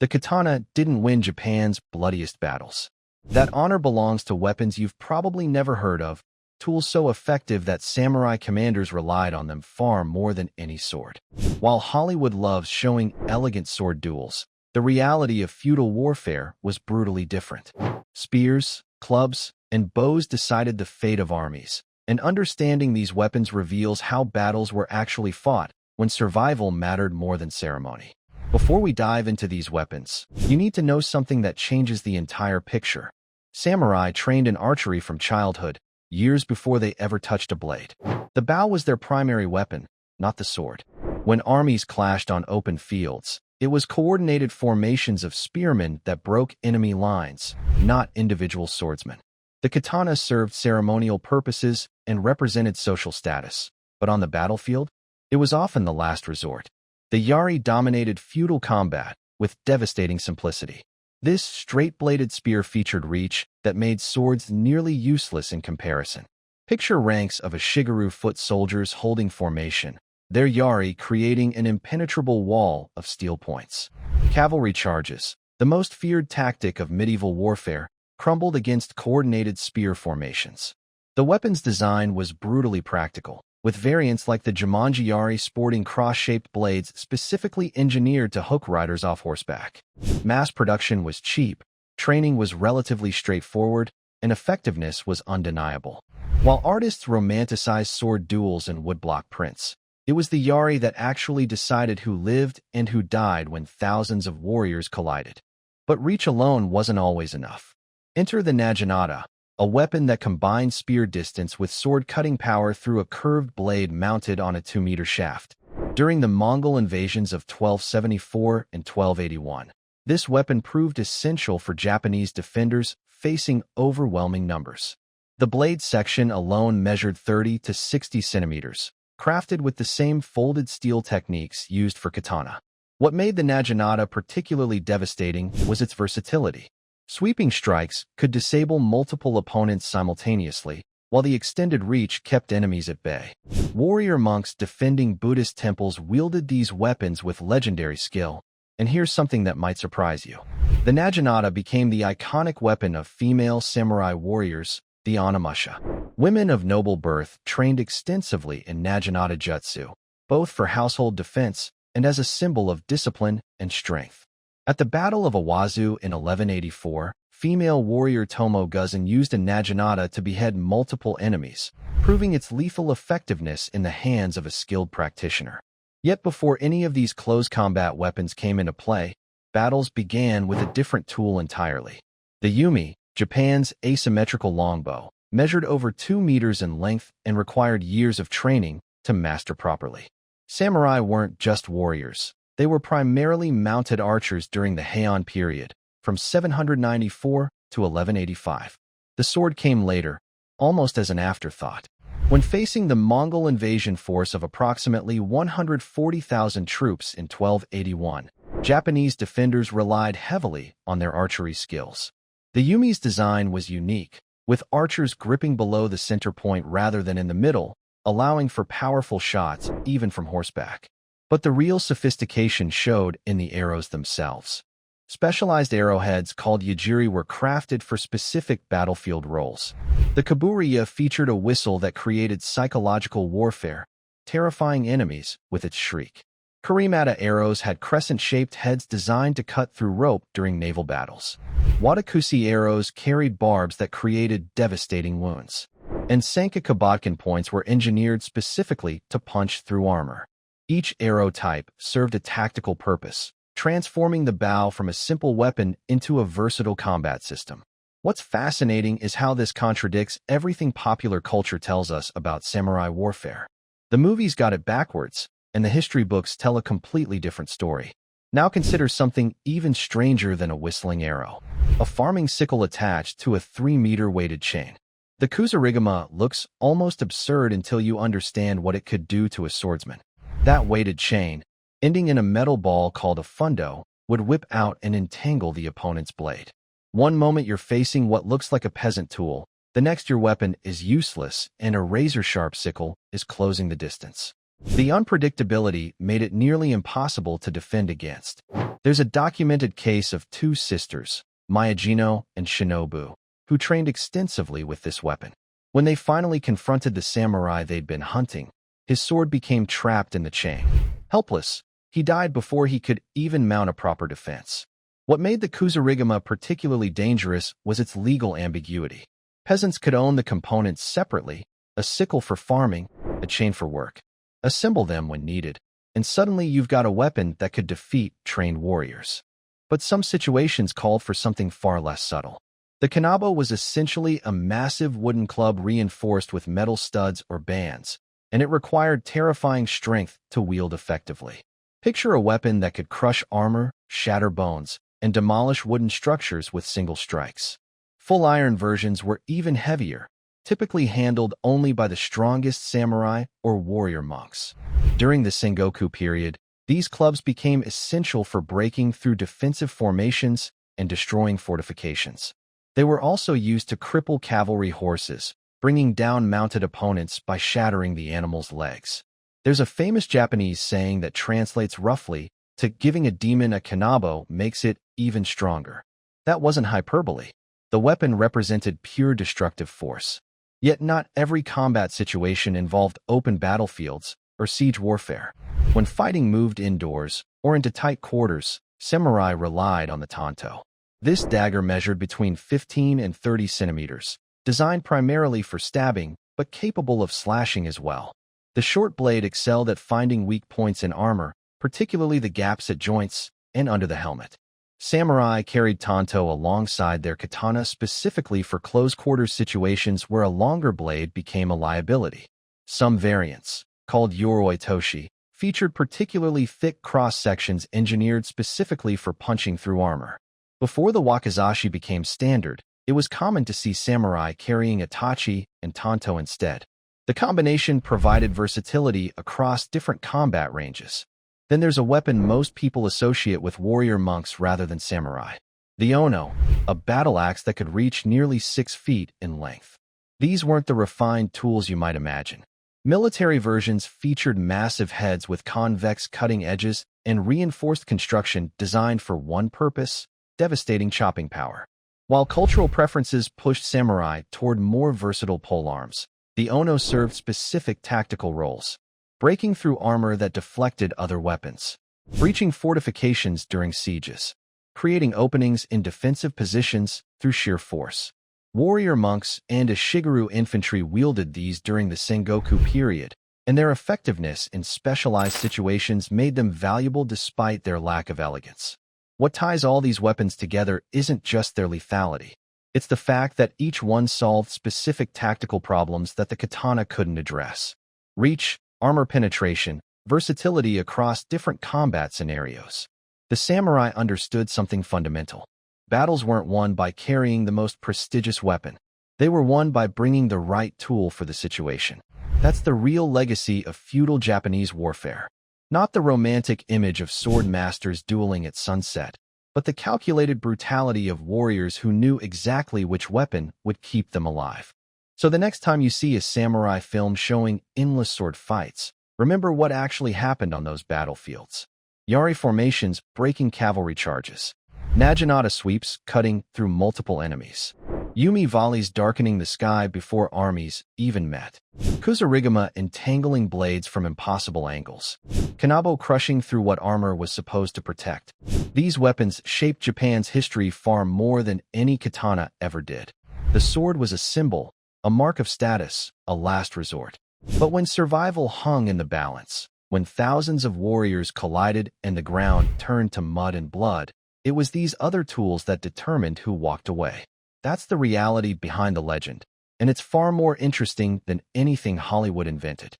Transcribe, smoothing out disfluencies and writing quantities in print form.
The katana didn't win Japan's bloodiest battles. That honor belongs to weapons you've probably never heard of, tools so effective that samurai commanders relied on them far more than any sword. While Hollywood loves showing elegant sword duels, the reality of feudal warfare was brutally different. Spears, clubs, and bows decided the fate of armies, and understanding these weapons reveals how battles were actually fought when survival mattered more than ceremony. Before we dive into these weapons, you need to know something that changes the entire picture. Samurai trained in archery from childhood, years before they ever touched a blade. The bow was their primary weapon, not the sword. When armies clashed on open fields, it was coordinated formations of spearmen that broke enemy lines, not individual swordsmen. The katana served ceremonial purposes and represented social status, but on the battlefield, it was often the last resort. The yari dominated feudal combat with devastating simplicity. This straight-bladed spear featured reach that made swords nearly useless in comparison. Picture ranks of a shigeru foot soldiers holding formation, their yari creating an impenetrable wall of steel points. Cavalry charges, the most feared tactic of medieval warfare, crumbled against coordinated spear formations. The weapon's design was brutally practical, with variants like the Jumanji Yari sporting cross-shaped blades specifically engineered to hook riders off horseback. Mass production was cheap, training was relatively straightforward, and effectiveness was undeniable. While artists romanticized sword duels and woodblock prints, it was the Yari that actually decided who lived and who died when thousands of warriors collided. But reach alone wasn't always enough. Enter the naginata, a weapon that combined spear distance with sword-cutting power through a curved blade mounted on a 2-meter shaft. During the Mongol invasions of 1274 and 1281, this weapon proved essential for Japanese defenders facing overwhelming numbers. The blade section alone measured 30 to 60 centimeters, crafted with the same folded steel techniques used for katana. What made the naginata particularly devastating was its versatility. Sweeping strikes could disable multiple opponents simultaneously, while the extended reach kept enemies at bay. Warrior monks defending Buddhist temples wielded these weapons with legendary skill, and here's something that might surprise you. The naginata became the iconic weapon of female samurai warriors, the onimusha. Women of noble birth trained extensively in naginata jutsu, both for household defense and as a symbol of discipline and strength. At the Battle of Awazu in 1184, female warrior Tomo Guzan used a naginata to behead multiple enemies, proving its lethal effectiveness in the hands of a skilled practitioner. Yet before any of these close combat weapons came into play, battles began with a different tool entirely. The yumi, Japan's asymmetrical longbow, measured over 2 meters in length and required years of training to master properly. Samurai weren't just warriors. They were primarily mounted archers during the Heian period, from 794 to 1185. The sword came later, almost as an afterthought. When facing the Mongol invasion force of approximately 140,000 troops in 1281, Japanese defenders relied heavily on their archery skills. The yumi's design was unique, with archers gripping below the center point rather than in the middle, allowing for powerful shots even from horseback. But the real sophistication showed in the arrows themselves. Specialized arrowheads called yajiri were crafted for specific battlefield roles. The kaburiya featured a whistle that created psychological warfare, terrifying enemies with its shriek. Karimata arrows had crescent-shaped heads designed to cut through rope during naval battles. Watakushi arrows carried barbs that created devastating wounds. And Sanka Kabotkin points were engineered specifically to punch through armor. Each arrow type served a tactical purpose, transforming the bow from a simple weapon into a versatile combat system. What's fascinating is how this contradicts everything popular culture tells us about samurai warfare. The movies got it backwards, and the history books tell a completely different story. Now consider something even stranger than a whistling arrow: a farming sickle attached to a 3-meter weighted chain. The kusarigama looks almost absurd until you understand what it could do to a swordsman. That weighted chain, ending in a metal ball called a fundo, would whip out and entangle the opponent's blade. One moment you're facing what looks like a peasant tool, the next your weapon is useless and a razor-sharp sickle is closing the distance. The unpredictability made it nearly impossible to defend against. There's a documented case of two sisters, Miyajino and Shinobu, who trained extensively with this weapon. When they finally confronted the samurai they'd been hunting, his sword became trapped in the chain. Helpless, he died before he could even mount a proper defense. What made the Kusarigama particularly dangerous was its legal ambiguity. Peasants could own the components separately, a sickle for farming, a chain for work. Assemble them when needed, and suddenly you've got a weapon that could defeat trained warriors. But some situations called for something far less subtle. The kanabo was essentially a massive wooden club reinforced with metal studs or bands, and it required terrifying strength to wield effectively. Picture a weapon that could crush armor, shatter bones, and demolish wooden structures with single strikes. Full iron versions were even heavier, typically handled only by the strongest samurai or warrior monks. During the Sengoku period, these clubs became essential for breaking through defensive formations and destroying fortifications. They were also used to cripple cavalry horses, bringing down mounted opponents by shattering the animal's legs. There's a famous Japanese saying that translates roughly to "giving a demon a kanabo makes it even stronger." That wasn't hyperbole. The weapon represented pure destructive force. Yet not every combat situation involved open battlefields or siege warfare. When fighting moved indoors or into tight quarters, samurai relied on the tanto. This dagger measured between 15 and 30 centimeters, designed primarily for stabbing, but capable of slashing as well. The short blade excelled at finding weak points in armor, particularly the gaps at joints and under the helmet. Samurai carried tanto alongside their katana specifically for close-quarters situations where a longer blade became a liability. Some variants, called yoroi toshi, featured particularly thick cross-sections engineered specifically for punching through armor. Before the wakizashi became standard, it was common to see samurai carrying a tachi and tanto instead. The combination provided versatility across different combat ranges. Then there's a weapon most people associate with warrior monks rather than samurai. The ono, a battle axe that could reach nearly 6 feet in length. These weren't the refined tools you might imagine. Military versions featured massive heads with convex cutting edges and reinforced construction designed for one purpose: devastating chopping power. While cultural preferences pushed samurai toward more versatile polearms, the ono served specific tactical roles. Breaking through armor that deflected other weapons, breaching fortifications during sieges, creating openings in defensive positions through sheer force. Warrior monks and a Shigeru infantry wielded these during the Sengoku period, and their effectiveness in specialized situations made them valuable despite their lack of elegance. What ties all these weapons together isn't just their lethality. It's the fact that each one solved specific tactical problems that the katana couldn't address. Reach, armor penetration, versatility across different combat scenarios. The samurai understood something fundamental. Battles weren't won by carrying the most prestigious weapon. They were won by bringing the right tool for the situation. That's the real legacy of feudal Japanese warfare. Not the romantic image of sword masters dueling at sunset, but the calculated brutality of warriors who knew exactly which weapon would keep them alive. So the next time you see a samurai film showing endless sword fights, remember what actually happened on those battlefields. Yari formations breaking cavalry charges. Naginata sweeps cutting through multiple enemies. Yumi volleys darkening the sky before armies even met. Kusarigama entangling blades from impossible angles. Kanabo crushing through what armor was supposed to protect. These weapons shaped Japan's history far more than any katana ever did. The sword was a symbol, a mark of status, a last resort. But when survival hung in the balance, when thousands of warriors collided and the ground turned to mud and blood, it was these other tools that determined who walked away. That's the reality behind the legend, and it's far more interesting than anything Hollywood invented.